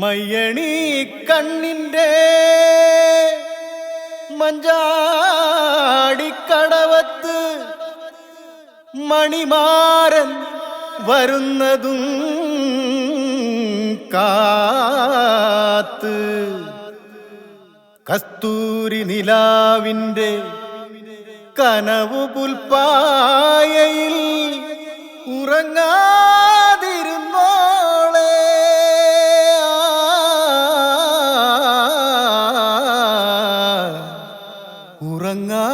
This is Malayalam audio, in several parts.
മയ്യണി കണ്ണിൻ്റെ മഞ്ചാടിക്കടവത്ത് മണിമാരൻ വരുന്നതും കാത്ത് കസ്തൂരി നിലാവിൻ്റെ കനവു പുൽപ്പായയിൽ ഉറങ്ങാതിരുന്നോളെ ഉറങ്ങാതിരുന്നോളെ.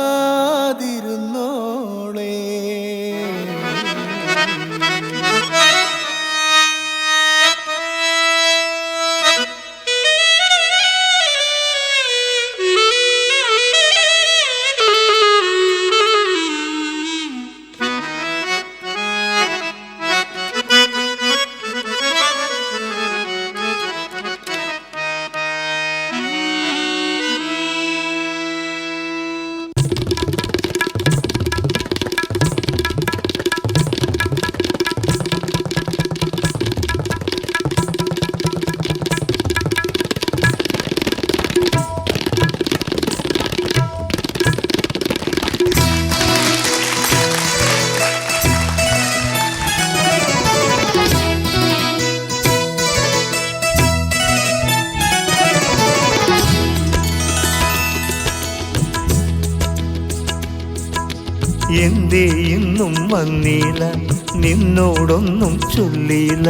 എന്തേ ഇന്നും വന്നില്ല, നിന്നോടൊന്നും ചൊല്ലില്ല.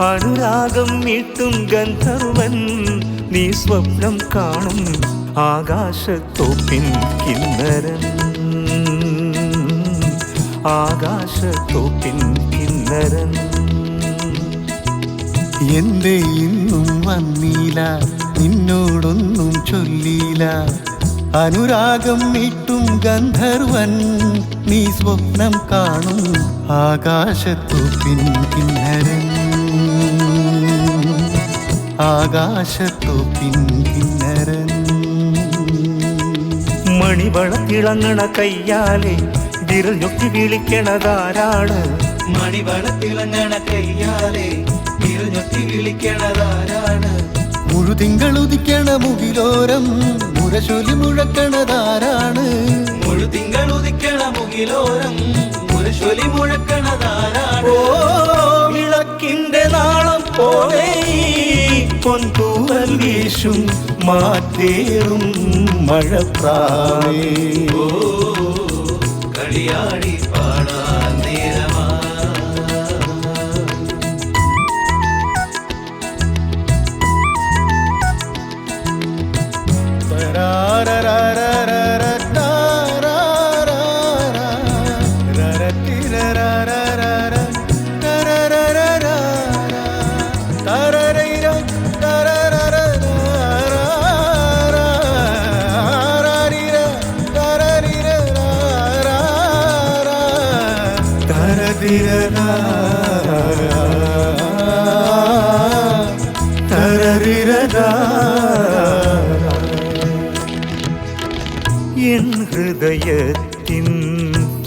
അനുരാഗം മീട്ടും ഗന്ധർവൻ നീ സ്വപ്നം കാണും ആകാശത്തോപ്പിൻ കിന്നരൻ, ആകാശത്തോപ്പിൻ കിന്നരൻ. എന്തേ ഇന്നും വന്നില്ല, നിന്നോടൊന്നും ചൊല്ലില്ല. അനുരാഗം മീട്ടും ഗന്ധർവൻ നീ സ്വപ്നം കാണും ആകാശത്തോപ്പിൻ കിന്നരൻ, ആകാശത്തോപ്പിൻ കിന്നരൻ. മണിവളത്തിളങ്ങണ കയ്യാലെ വിരൽ ഞൊക്കി വിളിക്കണതാരാണ്? മണിവളത്തിളങ്ങണ കയ്യാലെ വിരൽ ഞൊക്കി വിളിക്കണതാരാണ്? മുഴുതിങ്കളുദിക്കണ മുകിലോരം മുരശൊലി മുഴക്കണതാരാണ്? മുഴുതിങ്കളുദിക്കണ മുകിലോരം മുരശൊലി മുഴക്കണതാരാണ്? ഓ വിളക്കിന്റെ നാളം പോലെ പൊൻതൂവൽ വീശും മാറ്റേറും മഴപ്രാവേ. ഓ കളിയാടി പാടാൻ നേരമാ. എൻ ഹൃദയത്തിൻ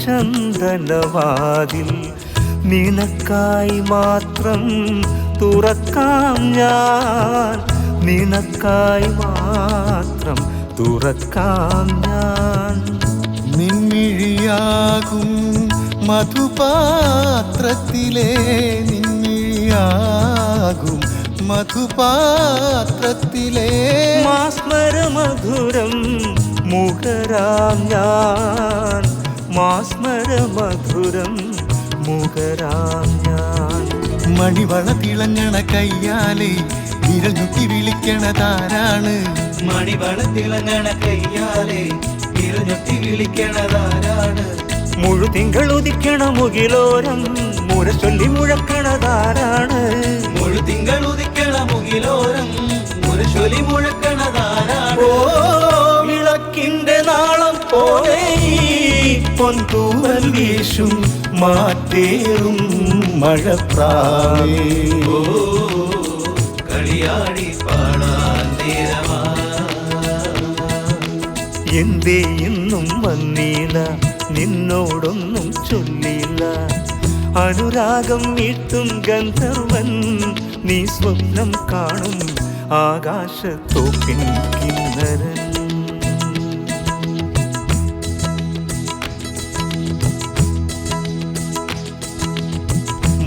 ചന്ദനവാതിൽ നിനക്കായി മാത്രം തുറക്കാം ഞാൻ, നിനക്കായി മാത്രം തുറക്കാം ഞാൻ. നിൻമിഴിയാകും മധുപാത്രത്തിലെ, നിൻമിഴിയാകും മധുപാത്രത്തിലെ മാസ്മരമധുരം മുഖരാം ഞാൻ, മാസ്മരമധുരം മുഖരാം ഞാൻ. മണിവള തിളങ്ങണ കയ്യാലെ വിരൽ ഞൊട്ടി വിളിക്കണതാരാണ്? മണിവളത്തിളങ്ങണ കയ്യാലെ വിരൽ ഞൊട്ടി വിളിക്കണതാരാണ്? മുഴുതിങ്കളുദിക്കണ മുകിലോരം മുരശൊല്ലി മുഴക്കണതാരാണ്? മുഴുതിങ്കളുദിക്കണ മുകിലോരം മുരശൊലി മുഴക്കണതാരാണ്? ഓ വിളക്കിന്റെ നാളം പോലെ പൊൻതൂവൽ വീശും മാറ്റേറും മഴപ്രാവേ. ഓ കളിയാടി പാടാൻ നേരമാ. എന്തേ ഇന്നും വന്നില്ല, നിന്നോടൊന്നും ചൊല്ലില്ല. അനുരാഗം മീട്ടും ഗന്ധർവൻ നീ സ്വപ്നം കാണും ആകാശത്തോപ്പിൻ കിന്നരൻ.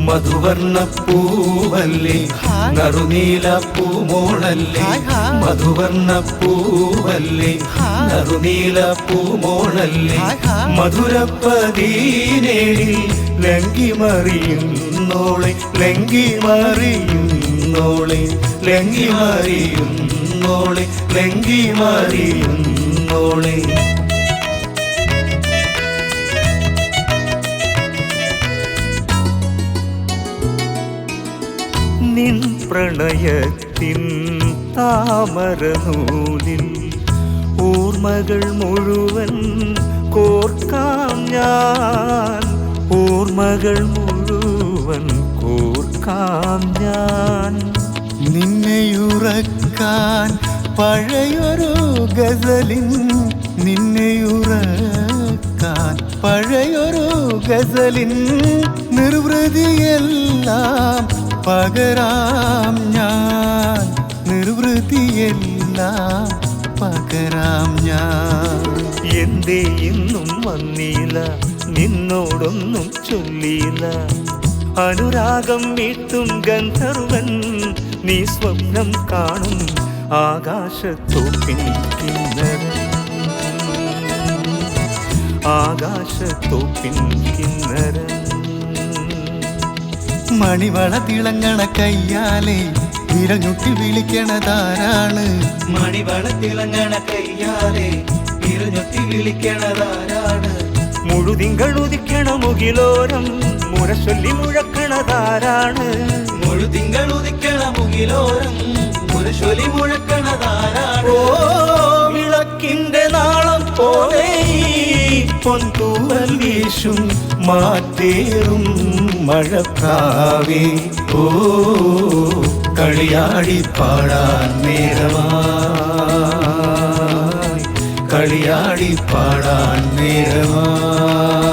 മധുവർണ്ണ പൂവല്ലേ നറുനീല പൂമോളല്ലേ മധുവർണ്ണ പൂവല്ലേ നറുനീല പൂമോളല്ലേ മധുരപ്പതീനേഴിൽ ലങ്കി മറിയുന്നോളെ ലങ്കി മറിയുന്നോളെ ലങ്കി മറിയുന്നോളെ ലങ്കി മറിയുന്നോളെ. നിൻ പ്രണയത്തിൻ താമരനൂലിൽ ഓർമ്മകൾ മുഴുവൻ കോർക്കാം ഞാൻ, ഓർമ്മകൾ മുഴുവൻ കോർക്കാം ഞാൻ. നിന്നെയുറക്കാൻ പഴയൊരു ഗസലിൻ നിന്നെയുറക്കാൻ പഴയൊരു ഗസലിൻ നിർവൃതിയെല്ലാം പകരാം ഞാൻ, നിർവൃതിയെല്ലാം പകരാം ഞാൻ. എന്തേ ഇന്നും വന്നില്ല നിന്നോടൊന്നും ചൊല്ലിയില്ല, അനുരാഗം മീട്ടും ഗന്ധർവൻ നീ സ്വപ്നം കാണും ആകാശത്തോപ്പിൻ കിന്നരൻ, ആകാശത്തോപ്പിൻ കിന്നരൻ. മണിവള തിളങ്ങണ കയ്യാലെ വിരഞ്ഞുട്ടി വിളിക്കണതാരാണ്, മണിവള തിളങ്ങണ കയ്യാലെ വിരഞ്ഞൊത്തി വിളിക്കണതാരാണ്. മുഴുതിങ്കൾ ഉദിക്കണ മുകിലോരം മുരശൊല്ലി മുഴക്കണതാരാണ്, മുഴുതിങ്കൾ ഉദിക്കണ മുകിലോരം മുരശൊലി മുഴക്കണതാരാണ്. ഓ വിളക്കിന്റെ നാളം പോലെ പൊൻതൂവൽ വീശും മാറ്റേറും മഴക്കാവേ. ഓ കളിയാടി പാടാൻ നേരമായി, കളിയാടി പാടാൻ നേരമായി.